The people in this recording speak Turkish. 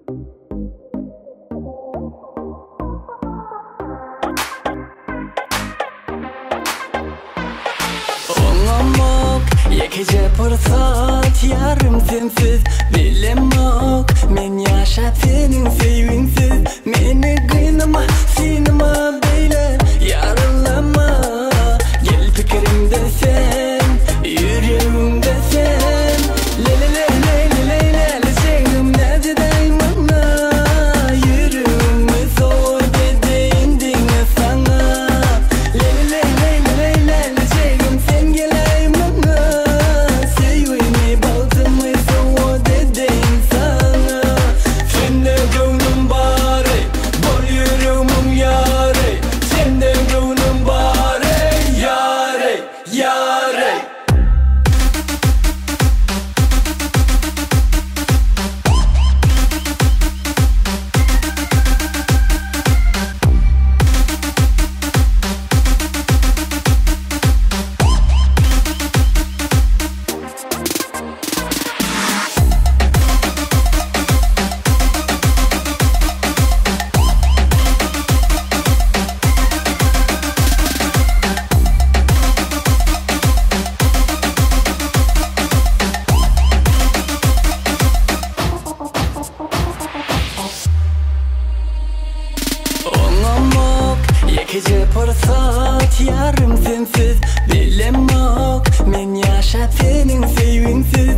Olamok, yekece fırsat yarım sensiz bilemok. Men yaşat senin sevinsiz. Meni kıynama, sinema beyler yarılama. Gel fikrimde sen, yüreğimde sen. Lele lele lele lele sevdim nerede daymana. Yüreğimi sor dediğin sana. Lele lele lele lele sevdim sen gel aymana. Sevimi baltımı sor dediğin sana. Sende gönlüm bari, bol yüreğim yare. Sende gönlüm bari, yare, yare. Olamok, yekece fırsat yarım sensiz bilemok. Men yaşat senin sevinsiz.